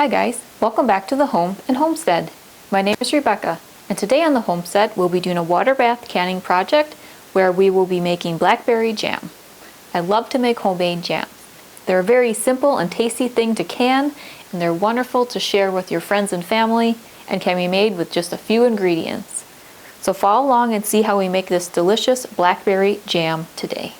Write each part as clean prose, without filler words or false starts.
Hi guys, welcome back to the home and Homestead. My name is Rebecca, and today on the Homestead we'll be doing a water bath canning project where we will be making blackberry jam. I love to make homemade jams. They're a very simple and tasty thing to can, and they're wonderful to share with your friends and family and can be made with just a few ingredients. So follow along and see how we make this delicious blackberry jam today.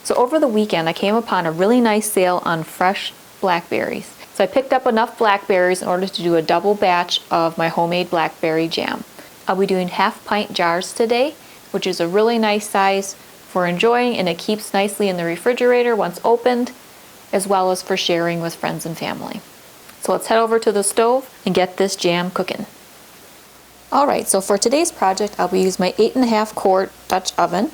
So over the weekend I came upon a really nice sale on fresh blackberries. So I picked up enough blackberries in order to do a double batch of my homemade blackberry jam. I'll be doing 1/2 pint jars today, which is a really nice size for enjoying, and it keeps nicely in the refrigerator once opened, as well as for sharing with friends and family. So let's head over to the stove and get this jam cooking. Alright, so for today's project I'll be using my 8.5 quart Dutch oven.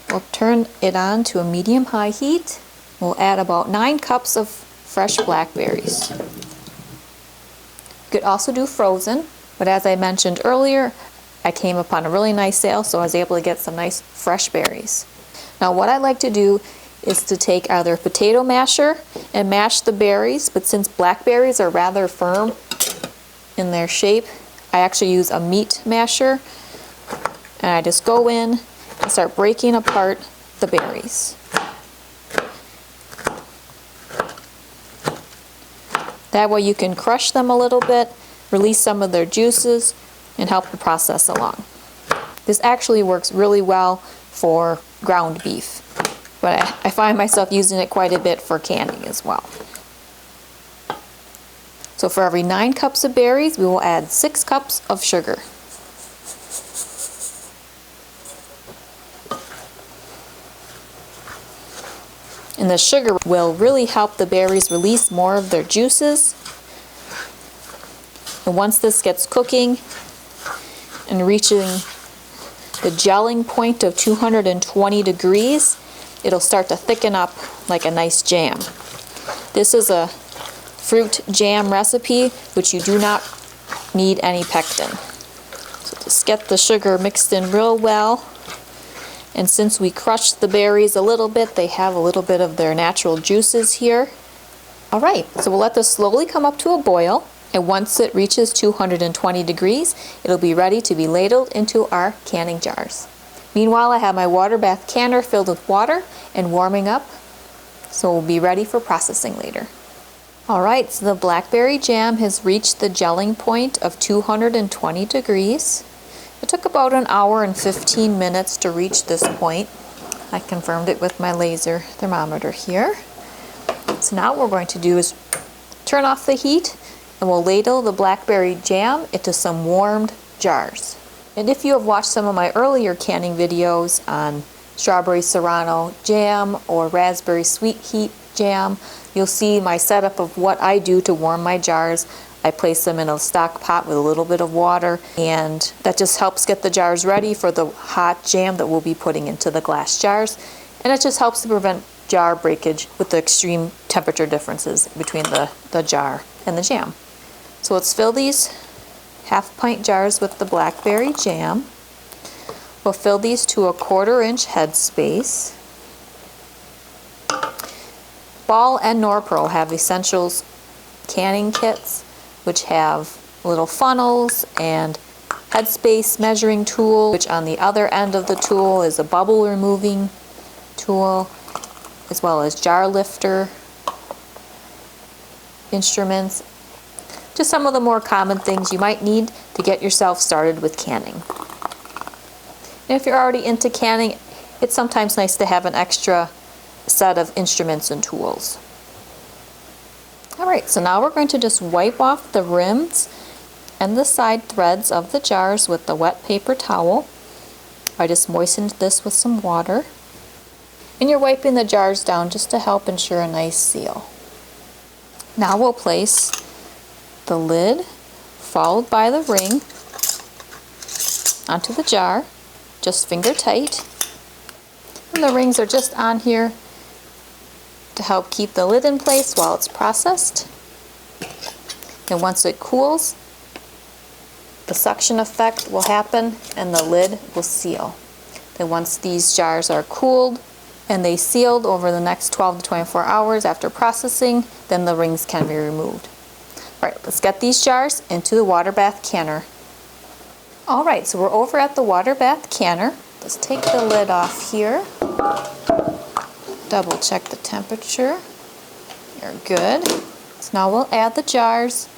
We'll turn it on to a medium-high heat. We'll add about 9 cups of fresh blackberries. You could also do frozen, but as I mentioned earlier, I came upon a really nice sale, so I was able to get some nice fresh berries. Now what I like to do is to take either a potato masher and mash the berries, but since blackberries are rather firm in their shape, I actually use a meat masher, and I just go in and start breaking apart the berries. That way you can crush them a little bit, release some of their juices, and help the process along. This actually works really well for ground beef, but I find myself using it quite a bit for canning as well. So for every 9 cups of berries, we will add 6 cups of sugar. And the sugar will really help the berries release more of their juices. And once this gets cooking and reaching the gelling point of 220 degrees, it'll start to thicken up like a nice jam. This is a fruit jam recipe, which you do not need any pectin. So just get the sugar mixed in real well. And since we crushed the berries a little bit, they have a little bit of their natural juices here. Alright, so we'll let this slowly come up to a boil, and once it reaches 220 degrees, it'll be ready to be ladled into our canning jars. Meanwhile, I have my water bath canner filled with water and warming up, so we'll be ready for processing later. Alright, so the blackberry jam has reached the gelling point of 220 degrees. It took about an hour and 15 minutes to reach this point. I confirmed it with my laser thermometer here. So now what we're going to do is turn off the heat, and we'll ladle the blackberry jam into some warmed jars. And if you have watched some of my earlier canning videos on strawberry serrano jam or raspberry sweet heat jam, you'll see my setup of what I do to warm my jars. I place them in a stock pot with a little bit of water, and that just helps get the jars ready for the hot jam that we'll be putting into the glass jars. And it just helps to prevent jar breakage with the extreme temperature differences between the jar and the jam. So let's fill these 1/2 pint jars with the blackberry jam. We'll fill these to a 1/4 inch head space. Ball and Norpro have essentials canning kits, which have little funnels and headspace measuring tool, which on the other end of the tool is a bubble removing tool, as well as jar lifter instruments. Just some of the more common things you might need to get yourself started with canning. And if you're already into canning, it's sometimes nice to have an extra set of instruments and tools. Alright, so now we're going to just wipe off the rims and the side threads of the jars with the wet paper towel. I just moistened this with some water. And you're wiping the jars down just to help ensure a nice seal. Now we'll place the lid, followed by the ring, onto the jar, just finger tight. And the rings are just on here to help keep the lid in place while it's processed. And once it cools, the suction effect will happen and the lid will seal. Then once these jars are cooled and they sealed over the next 12 to 24 hours after processing, then the rings can be removed. Alright, let's get these jars into the water bath canner. Alright, so we're over at the water bath canner. Let's take the lid off here. Double check the temperature. You're good. So now we'll add the jars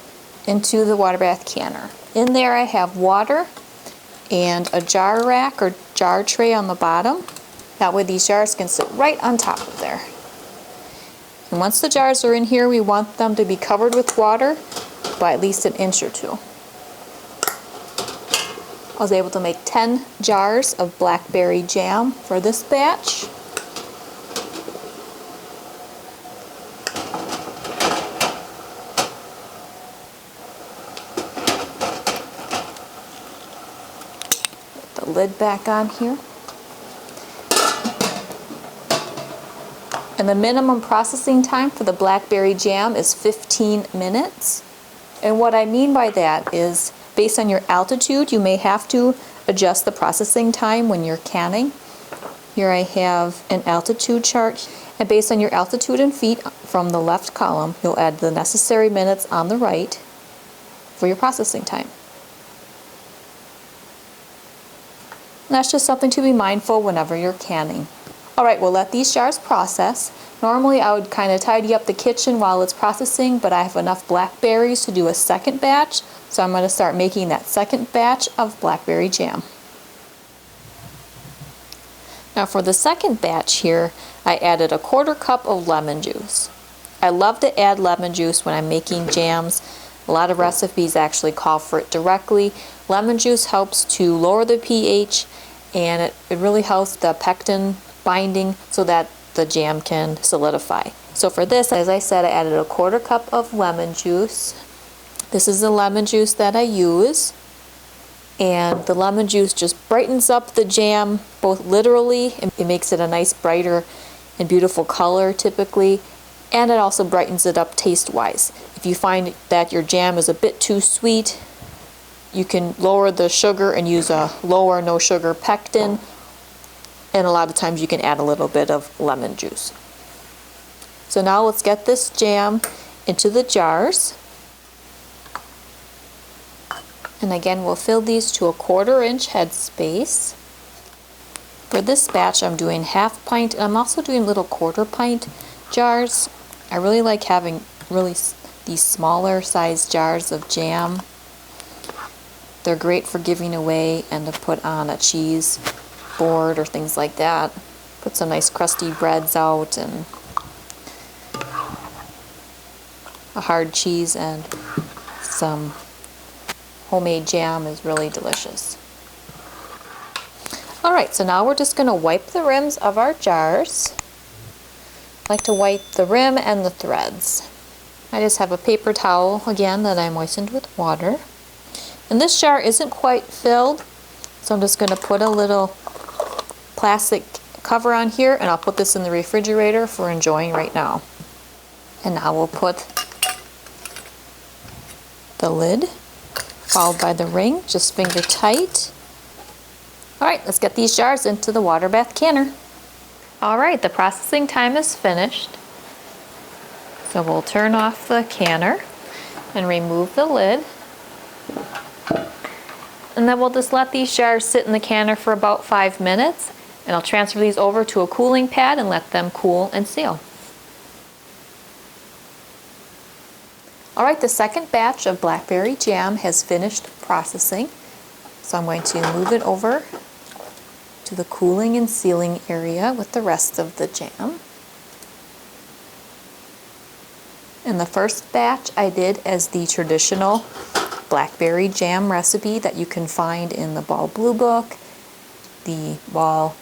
into the water bath canner. In there I have water and a jar rack or jar tray on the bottom. That way these jars can sit right on top of there. And once the jars are in here, we want them to be covered with water by at least an inch or two. I was able to make 10 jars of blackberry jam for this batch. Put the lid back on here. And the minimum processing time for the blackberry jam is 15 minutes. And what I mean by that is, based on your altitude, you may have to adjust the processing time when you're canning. Here I have an altitude chart, and based on your altitude in feet from the left column, you'll add the necessary minutes on the right for your processing time. And that's just something to be mindful whenever you're canning. Alright, we'll let these jars process. Normally I would kind of tidy up the kitchen while it's processing, but I have enough blackberries to do a second batch, so I'm going to start making that second batch of blackberry jam. Now for the second batch here, I added a 1/4 cup of lemon juice. I love to add lemon juice when I'm making jams. A lot of recipes actually call for it directly. Lemon juice helps to lower the pH, and it really helps the pectin binding so that the jam can solidify. So for this, as I said, I added a 1/4 cup of lemon juice. This is the lemon juice that I use, and the lemon juice just brightens up the jam, both literally, it makes it a nice brighter and beautiful color typically, and it also brightens it up taste-wise. If you find that your jam is a bit too sweet, you can lower the sugar and use a lower no sugar pectin, and a lot of times you can add a little bit of lemon juice. So now let's get this jam into the jars. And again, we'll fill these to a 1/4 inch headspace. For this batch, I'm doing 1/2 pint, and I'm also doing little 1/4 pint jars. I really like having these smaller size jars of jam. They're great for giving away and to put on a cheese board or things like that. Put some nice crusty breads out and a hard cheese, and some homemade jam is really delicious. Alright, so now we're just going to wipe the rims of our jars. I like to wipe the rim and the threads. I just have a paper towel again that I moistened with water. And this jar isn't quite filled, so I'm just going to put a little plastic cover on here, and I'll put this in the refrigerator for enjoying right now. And now we'll put the lid, followed by the ring, just finger tight. Alright, let's get these jars into the water bath canner. Alright, the processing time is finished. So we'll turn off the canner and remove the lid. And then we'll just let these jars sit in the canner for about 5 minutes, and I'll transfer these over to a cooling pad and let them cool and seal. Alright, the second batch of blackberry jam has finished processing. So I'm going to move it over to the cooling and sealing area with the rest of the jam. And the first batch I did as the traditional blackberry jam recipe that you can find in the Ball Blue Book, the Ball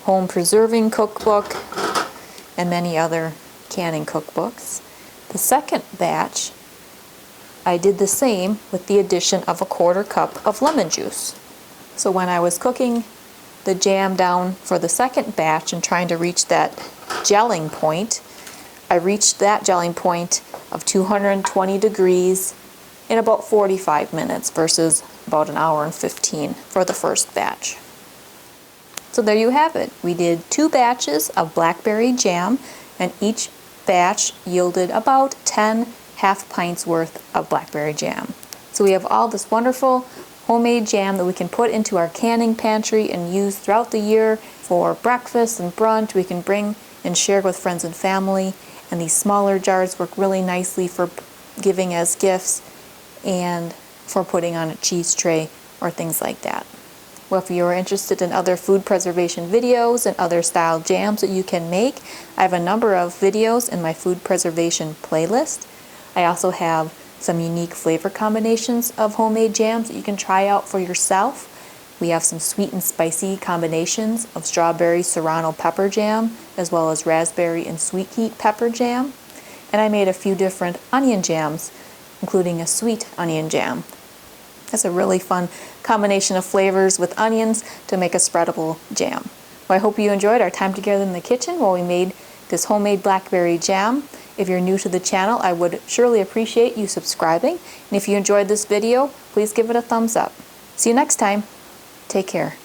Home Preserving Cookbook, and many other canning cookbooks. The second batch I did the same with the addition of a 1/4 cup of lemon juice. So when I was cooking the jam down for the second batch and trying to reach that gelling point, I reached that gelling point of 220 degrees in about 45 minutes versus about an hour and 15 for the first batch. So there you have it. We did 2 batches of blackberry jam, and each batch yielded about 10 half pints worth of blackberry jam. So we have all this wonderful homemade jam that we can put into our canning pantry and use throughout the year for breakfast and brunch. We can bring and share with friends and family, and these smaller jars work really nicely for giving as gifts and for putting on a cheese tray or things like that. Well, if you are interested in other food preservation videos and other style jams that you can make, I have a number of videos in my food preservation playlist. I also have some unique flavor combinations of homemade jams that you can try out for yourself. We have some sweet and spicy combinations of strawberry serrano pepper jam, as well as raspberry and sweet heat pepper jam. And I made a few different onion jams, including a sweet onion jam. That's a really fun combination of flavors with onions to make a spreadable jam. Well, I hope you enjoyed our time together in the kitchen while we made this homemade blackberry jam. If you're new to the channel, I would surely appreciate you subscribing. And if you enjoyed this video, please give it a thumbs up. See you next time. Take care.